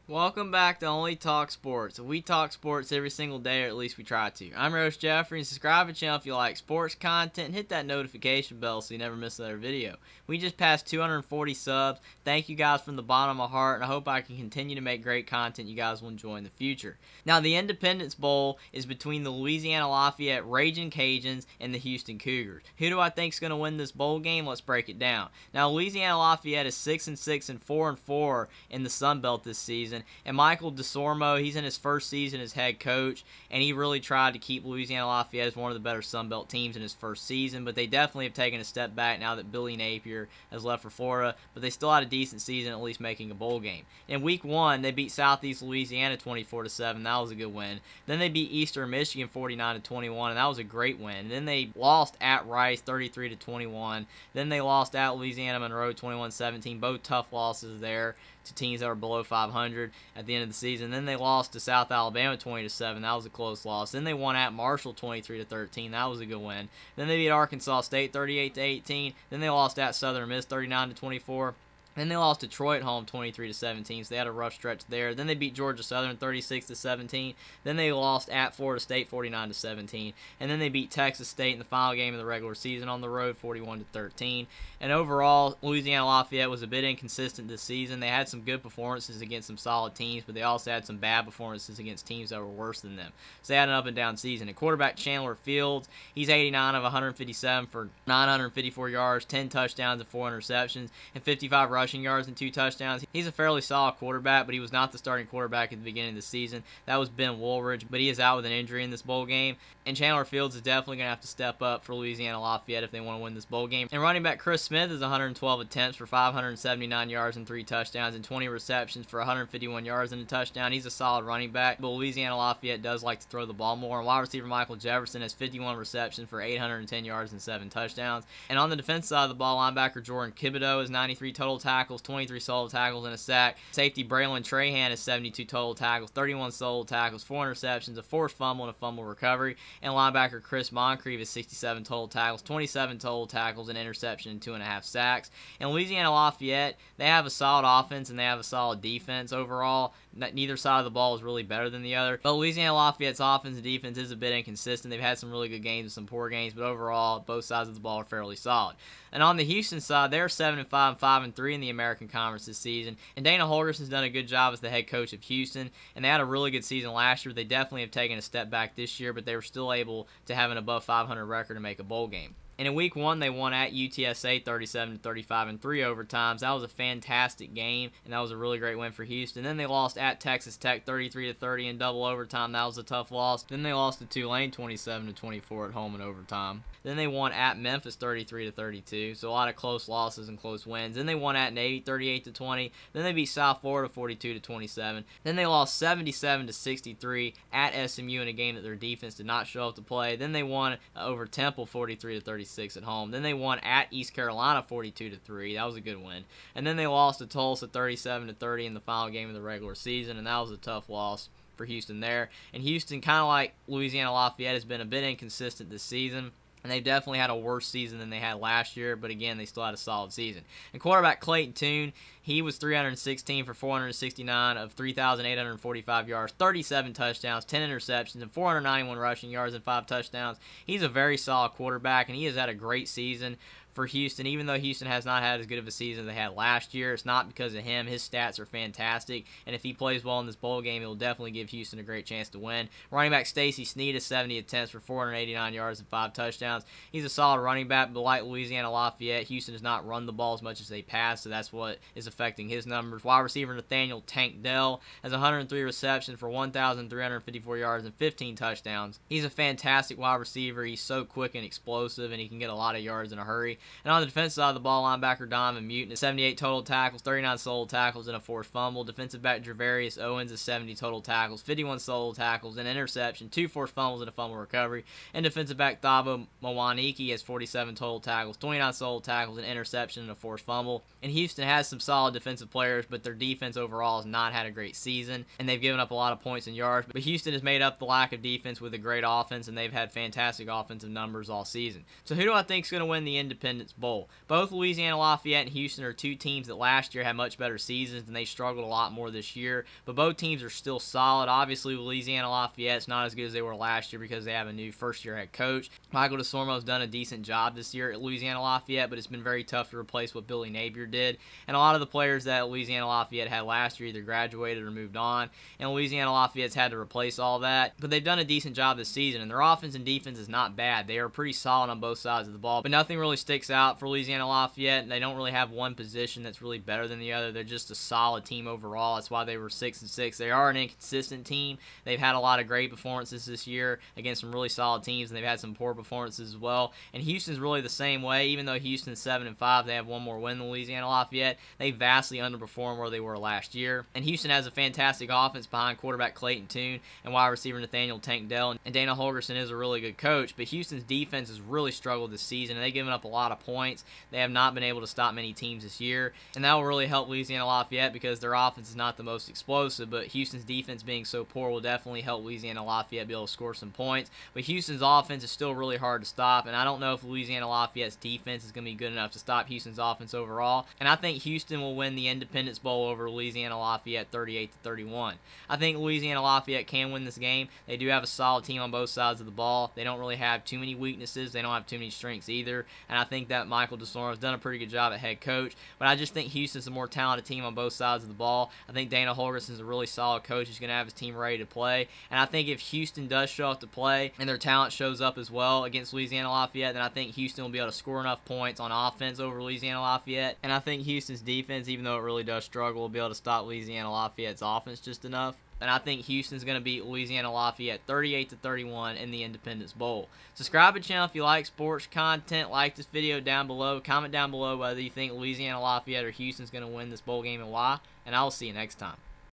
Welcome back to Only Talk Sports. We talk sports every single day, or at least we try to. I'm Roach Jeffrey, and subscribe to the channel if you like sports content, and hit that notification bell so you never miss another video. We just passed 240 subs. Thank you guys from the bottom of my heart, and I hope I can continue to make great content you guys will enjoy in the future. Now, the Independence Bowl is between the Louisiana Lafayette Raging Cajuns and the Houston Cougars. Who do I think is going to win this bowl game? Let's break it down. Now, Louisiana Lafayette is 6-6 and 4-4 in the Sun Belt this season. And Michael Desormeaux, he's in his first season as head coach, and he really tried to keep Louisiana Lafayette as one of the better Sun Belt teams in his first season, but they definitely have taken a step back now that Billy Napier has left for Florida, but they still had a decent season, at least making a bowl game. In week 1, they beat Southeast Louisiana 24-7. That was a good win. Then they beat Eastern Michigan 49-21, and that was a great win. And then they lost at Rice 33-21. Then they lost at Louisiana Monroe 21-17. Both tough losses there to teams that were below 500 at the end of the season. Then they lost to South Alabama 20-7. That was a close loss. Then they won at Marshall 23-13. That was a good win. Then they beat Arkansas State 38-18. Then they lost at Southern Miss 39-24. Then they lost to Troy at home 23-17, so they had a rough stretch there. Then they beat Georgia Southern 36-17. Then they lost at Florida State 49-17. And then they beat Texas State in the final game of the regular season on the road 41-13. And overall, Louisiana Lafayette was a bit inconsistent this season. They had some good performances against some solid teams, but they also had some bad performances against teams that were worse than them. So they had an up-and-down season. And quarterback Chandler Fields, he's 89 of 157 for 954 yards, 10 touchdowns and 4 interceptions, and 55 rushing yards and 2 touchdowns. He's a fairly solid quarterback, but he was not the starting quarterback at the beginning of the season. That was Ben Woolridge, but he is out with an injury in this bowl game. And Chandler Fields is definitely going to have to step up for Louisiana Lafayette if they want to win this bowl game. And running back Chris Smith is 112 attempts for 579 yards and 3 touchdowns and 20 receptions for 151 yards and a touchdown. He's a solid running back, but Louisiana Lafayette does like to throw the ball more. And wide receiver Michael Jefferson has 51 receptions for 810 yards and 7 touchdowns. And on the defense side of the ball, linebacker Jordan Thibodeau has 93 total tackles, 23 solo tackles, and a sack. Safety Braylon Trahan has 72 total tackles, 31 solo tackles, 4 interceptions, a forced fumble, and a fumble recovery. And linebacker Chris Moncrief has 67 total tackles, 27 total tackles, an interception, and 2.5 sacks. And Louisiana Lafayette, they have a solid offense and they have a solid defense overall. Neither side of the ball is really better than the other. But Louisiana Lafayette's offense and defense is a bit inconsistent. They've had some really good games and some poor games, but overall, both sides of the ball are fairly solid. And on the Houston side, they're 7-5 and 5-3 in the American Conference this season. And Dana Holgerson's done a good job as the head coach of Houston. And they had a really good season last year. They definitely have taken a step back this year, but they were still able to have an above 500 record and make a bowl game. And in week 1, they won at UTSA 37-35 in 3 overtimes. That was a fantastic game, and that was a really great win for Houston. Then they lost at Texas Tech 33-30 in double overtime. That was a tough loss. Then they lost to Tulane 27-24 at home in overtime. Then they won at Memphis 33-32, so a lot of close losses and close wins. Then they won at Navy 38-20. Then they beat South Florida 42-27. Then they lost 77-63 at SMU in a game that their defense did not show up to play. Then they won over Temple 43-36 at home. Then they won at East Carolina 42-3. That was a good win. And then they lost to Tulsa 37-30 in the final game of the regular season, and that was a tough loss for Houston there. And Houston, kind of like Louisiana Lafayette, has been a bit inconsistent this season. And they've definitely had a worse season than they had last year, but again, they still had a solid season. And quarterback Clayton Tune, he was 316 for 469 of 3,845 yards, 37 touchdowns, 10 interceptions, and 491 rushing yards and 5 touchdowns. He's a very solid quarterback, and he has had a great season for Houston. Even though Houston has not had as good of a season as they had last year, it's not because of him. His stats are fantastic, and if he plays well in this bowl game, it will definitely give Houston a great chance to win. Running back Stacy Snead is 70 attempts for 489 yards and 5 touchdowns. He's a solid running back, but like Louisiana Lafayette, Houston does not run the ball as much as they pass, so that's what is affecting his numbers. Wide receiver Nathaniel Tank Dell has 103 receptions for 1,354 yards and 15 touchdowns. He's a fantastic wide receiver. He's so quick and explosive, and he can get a lot of yards in a hurry. And on the defensive side of the ball, linebacker Donovan Mutin is 78 total tackles, 39 solo tackles, and a forced fumble. Defensive back Gervarius Owens is 70 total tackles, 51 solo tackles, an interception, 2 forced fumbles, and a fumble recovery. And defensive back Thabo Mwaniki has 47 total tackles, 29 solo tackles, an interception, and a forced fumble. And Houston has some solid defensive players, but their defense overall has not had a great season, and they've given up a lot of points and yards. But Houston has made up the lack of defense with a great offense, and they've had fantastic offensive numbers all season. So who do I think is going to win the Independence Independence Bowl. Both Louisiana Lafayette and Houston are two teams that last year had much better seasons, and they struggled a lot more this year, but both teams are still solid. Obviously, Louisiana Lafayette's not as good as they were last year because they have a new first-year head coach. Michael Desormeaux has done a decent job this year at Louisiana Lafayette, but it's been very tough to replace what Billy Napier did, and a lot of the players that Louisiana Lafayette had last year either graduated or moved on, and Louisiana Lafayette's had to replace all that, but they've done a decent job this season, and their offense and defense is not bad. They are pretty solid on both sides of the ball, but nothing really sticks out for Louisiana Lafayette, and they don't really have one position that's really better than the other. They're just a solid team overall. That's why they were 6-6. They are an inconsistent team. They've had a lot of great performances this year against some really solid teams, and they've had some poor performances as well, and Houston's really the same way. Even though Houston's 7-5, they have one more win than Louisiana Lafayette. They vastly underperformed where they were last year, and Houston has a fantastic offense behind quarterback Clayton Tune and wide receiver Nathaniel Tank Dell, and Dana Holgerson is a really good coach, but Houston's defense has really struggled this season, and they've given up a lot of points. They have not been able to stop many teams this year, and that will really help Louisiana Lafayette because their offense is not the most explosive, but Houston's defense being so poor will definitely help Louisiana Lafayette be able to score some points. But Houston's offense is still really hard to stop, and I don't know if Louisiana Lafayette's defense is going to be good enough to stop Houston's offense overall, and I think Houston will win the Independence Bowl over Louisiana Lafayette 38-31. I think Louisiana Lafayette can win this game. They do have a solid team on both sides of the ball. They don't really have too many weaknesses. They don't have too many strengths either, and I think that Michael Desormeaux has done a pretty good job at head coach, but I just think Houston's a more talented team on both sides of the ball. I think Dana Holgerson is a really solid coach. He's going to have his team ready to play, and I think if Houston does show up to play and their talent shows up as well against Louisiana Lafayette, then I think Houston will be able to score enough points on offense over Louisiana Lafayette, and I think Houston's defense, even though it really does struggle, will be able to stop Louisiana Lafayette's offense just enough. And I think Houston's going to beat Louisiana Lafayette 38-31 in the Independence Bowl. Subscribe to the channel if you like sports content. Like this video down below. Comment down below whether you think Louisiana Lafayette or Houston's going to win this bowl game and why. And I will see you next time.